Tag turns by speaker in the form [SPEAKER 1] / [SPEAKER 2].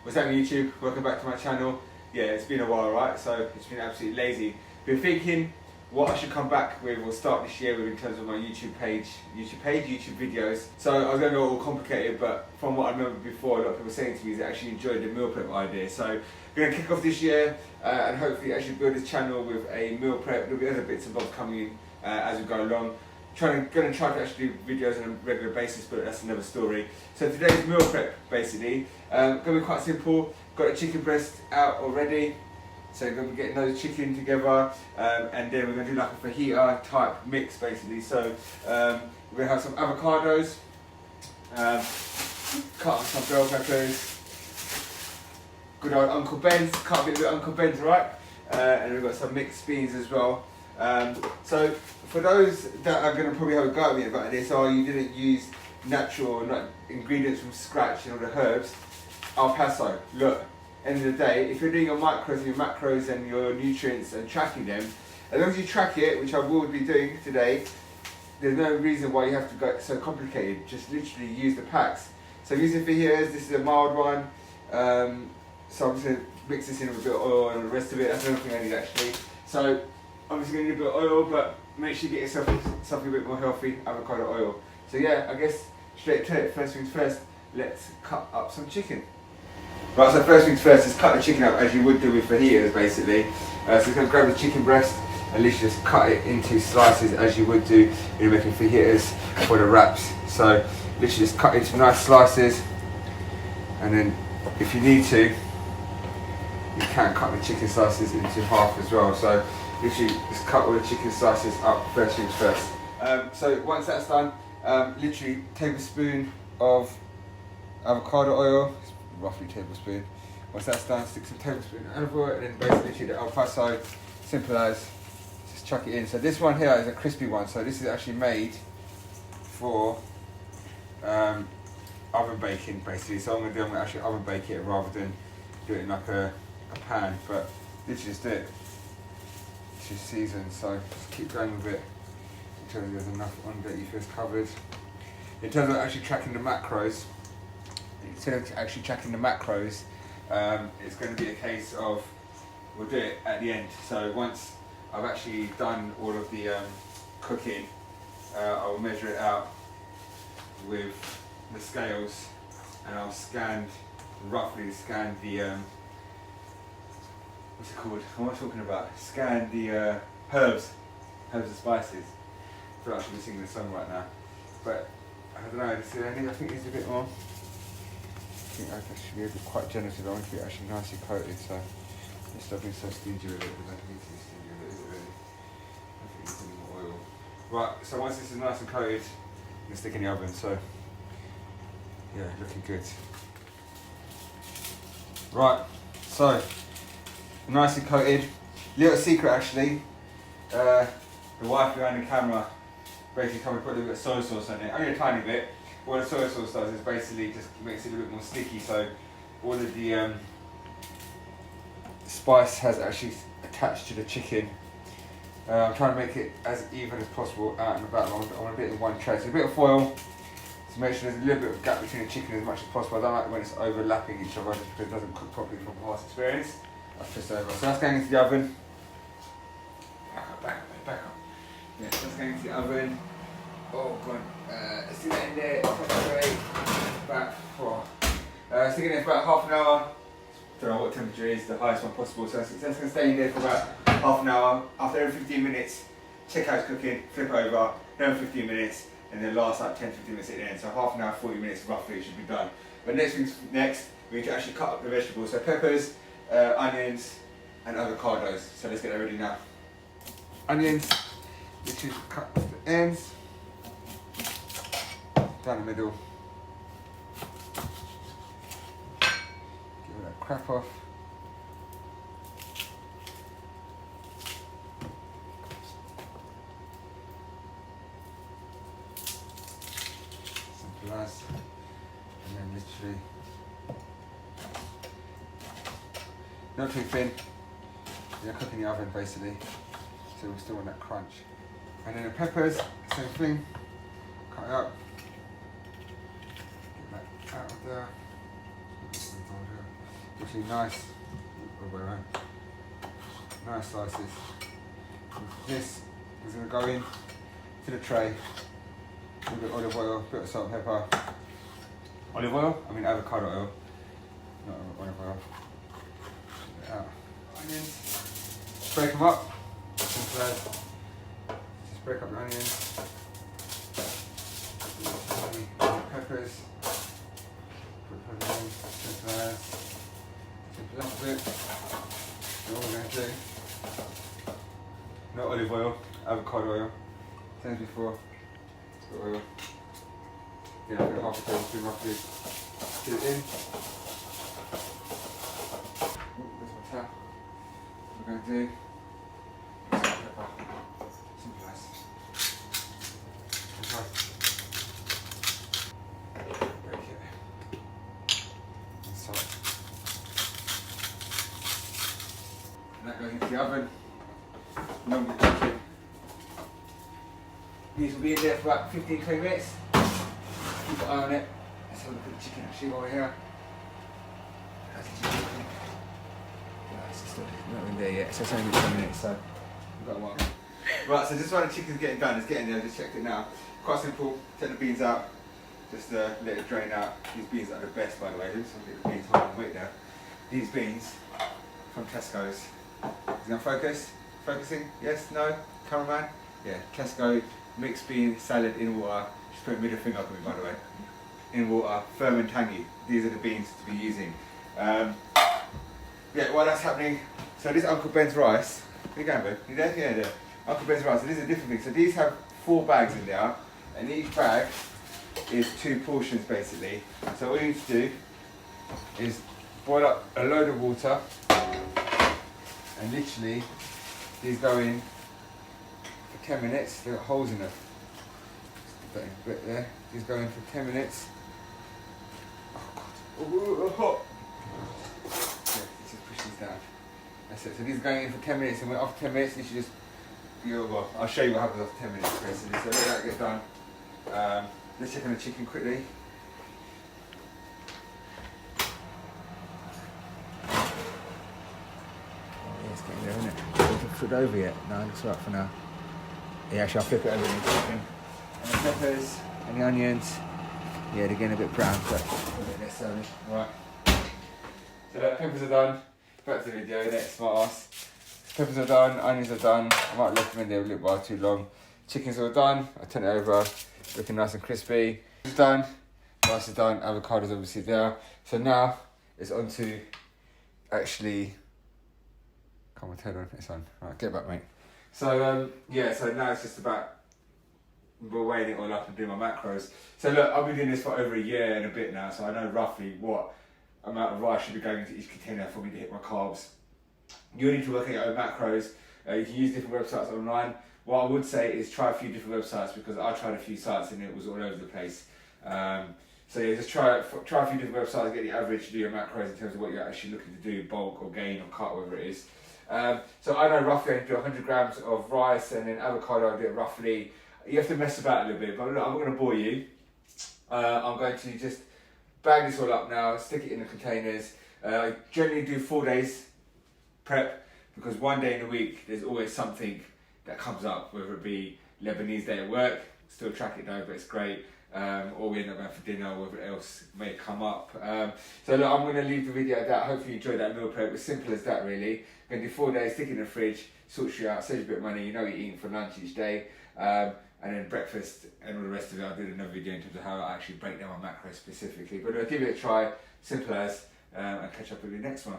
[SPEAKER 1] What's happening YouTube? Welcome back to my channel. Yeah, it's been a while, right? So it's been absolutely lazy. Been thinking what I should come back with or start this year with in terms of my YouTube videos. So I was going to go all complicated, but from what I remember before, a lot of people saying to me is they actually enjoyed the meal prep idea. So I'm going to kick off this year and hopefully actually build this channel with a meal prep. There'll be other bits and bobs coming in as we go along. Going to try to actually do videos on a regular basis, but that's another story. So today's meal prep basically going to be quite simple. Got a chicken breast out already, so we're going to be getting those chicken together, and then we're going to do like a fajita type mix basically. So we're going to have some avocados, cut up some bell peppers, good old Uncle Ben's, cut a bit of Uncle Ben's, right? And we've got some mixed beans as well. So for those that are going to probably have a go at me about this, or you didn't use natural ingredients from scratch and all the herbs, I'll pass on. Look, end of the day, if you're doing your micros and your macros and your nutrients and tracking them, as long as you track it, which I will be doing today, there's no reason why you have to go so complicated. Just literally use the packs. So I'm using fajitas, this is a mild one. So I'm just going to mix this in with a bit of oil and the rest of it. That's another thing I need actually. So obviously going to need a bit of oil, but make sure you get yourself something a bit more healthy, avocado oil. So yeah, I guess straight to it. First things first, let's cut up some chicken. Right, so first things first is cut the chicken up as you would do with fajitas basically. So you're going to grab the chicken breast and literally just cut it into slices as you would do when you're making fajitas for the wraps. So literally just cut into nice slices, and then if you need to, you can cut the chicken slices into half as well. So literally just cut all the chicken slices up first things first. So once that's done, literally tablespoon of avocado oil, roughly tablespoon. Once that's done, stick some tablespoon of olive oil and then basically the al paso, simple as, just chuck it in. So this one here is a crispy one, so this is actually made for oven baking basically. So I'm going to actually oven bake it rather than do it in like a pan, but literally just do it. It's just seasoned, so just keep going with it until there's enough on that you feel it's covered. In terms of actually tracking the macros, it's going to be a case of, we'll do it at the end. So once I've actually done all of the cooking, I'll measure it out with the scales, and I'll roughly scan the, what's it called? What am I talking about? Scan the herbs and spices. I feel like I should be singing the song right now, but I don't know. I think it's a bit more. I think I should be a bit quite generous with it. I want to be actually nicely coated, so let's stop being so stingy with it, because I don't need to be stingy with it, is it really? I think it's any more oil. Right, so once this is nice and coated, I'm going to stick in the oven, so yeah, looking good. Right, so nicely coated. Little secret actually, the wife behind the camera basically come and put a little bit of soy sauce on it, only a tiny bit. What the soy sauce does is basically just makes it a bit more sticky, so all of the spice has actually attached to the chicken. I'm trying to make it as even as possible out and about. I want a bit in one tray. So a bit of foil to make sure there's a little bit of gap between the chicken as much as possible. I don't like when it's overlapping each other just because it doesn't cook properly from past experience. I've just over. So that's going into the oven. Back up. Yeah, that's going into the oven. Oh god, stick that in there, sticking it for about half an hour. Don't know what temperature is, the highest one possible, so that's going to stay in there for about half an hour. After every 15 minutes, check how it's cooking, flip over, another 15 minutes, and then last like 10-15 minutes at the end. So half an hour, 40 minutes roughly should be done. But next, we need to actually cut up the vegetables, so peppers, onions, and avocados. So let's get that ready now. Onions, literally cut the ends. Down the middle. Get all that crap off. Simple as. And then literally, not too thin. You're cooking the oven basically, so we still want that crunch. And then the peppers, same thing. Cut it up. Get that out of there. Actually nice, nice slices. This is going to go in to the tray. A little bit of olive oil, a bit of salt and pepper. Olive oil? I mean avocado oil, not olive oil. Get it out. Onions. Break them up. Simple as. Just break up the onions. Peppers. Put peppers in. Simple as. Simple as a bit. What we're going to do. No olive oil, avocado oil. Same as before. Oil. Yeah, I'll put half a tablespoon roughly. Get it in. Oh, there's my tap. What we're going to do. Pepper. Simple as. Break it. And salt. And that goes into the oven. Normally cooking. These will be in there for about 15-20 minutes. Keep an eye on it. Let's have a look at the chicken actually while we're here. That's the chicken. Yeah, it's still not in there yet, so it's only been 10 minutes, so we've got a while. Right, so just while the chicken's getting done, it's getting there, I just checked it now. Quite simple, take the beans out, just let it drain out. These beans are the best, by the way. Who's looking at the beans? Hold on, wait there. These beans from Tesco's. Is it going to focus? Focusing? Yes? No? Cameraman? Yeah, Tesco mixed bean salad in water. Just put a middle finger up on me, by the way. In water, firm and tangy. These are the beans to be using. Yeah, while that's happening, so this Uncle Ben's rice. Where you going, babe? You there? Yeah, there. Uncle Ben's rice. So these are different things. So these have 4 bags in there, and each bag is 2 portions basically. So all you need to do is boil up a load of water, and literally these go in for 10 minutes. They've got holes in them. Just put that in a bit there. These go in for 10 minutes. Oh God. Hot. Yeah, let's just push these down. That's it. So these are going in for 10 minutes, and when after 10 minutes, you should just, well, I'll show you what happens after 10 minutes basically. So let that get done. Let's check on the chicken quickly. Yeah, it's getting there, isn't it? Haven't flipped it over yet. No, it looks right for now. Yeah, actually I'll flip it over in the chicken. And the peppers and the onions. Yeah, they're getting a bit brown, but a bit less slowly. Right. So the peppers are done. Back to the video, innit? Smart ass. Peppers are done, onions are done. I might leave them in there a little while too long. Chicken's all done. I turn it over, looking nice and crispy. It's done. Rice is done. Avocado's obviously there. So now it's on to actually. Come on, turn on. It's on. Right, get back, mate. So yeah. So now it's just about weighing it all up and doing my macros. So look, I've been doing this for over a year and a bit now, so I know roughly what amount of rice should be going into each container for me to hit my carbs. You need to work out your own macros. You can use different websites online. What I would say is try a few different websites, because I tried a few sites and it was all over the place. So yeah, just try a few different websites, get the average, do your macros in terms of what you're actually looking to do, bulk or gain or cut, whatever it is. So I know roughly I do 100 grams of rice, and then avocado I do it roughly. You have to mess about a little bit, but look, I'm not going to bore you. I'm going to just bag this all up now, stick it in the containers. I generally do 4 days prep, because one day in the week there's always something that comes up, whether it be Lebanese day at work, still track it though, but it's great, or we end up going for dinner, or whatever else may come up. So look, I'm going to leave the video at that. Hopefully you enjoyed that meal prep. It's simple as that really. I'm going to do 4 days, stick it in the fridge, sorts you out, saves you a bit of money, you know what you're eating for lunch each day. And then breakfast and all the rest of it, I'll do another video in terms of how I actually break down my macros specifically. But I'll give it a try, simple as, and catch up with you next one.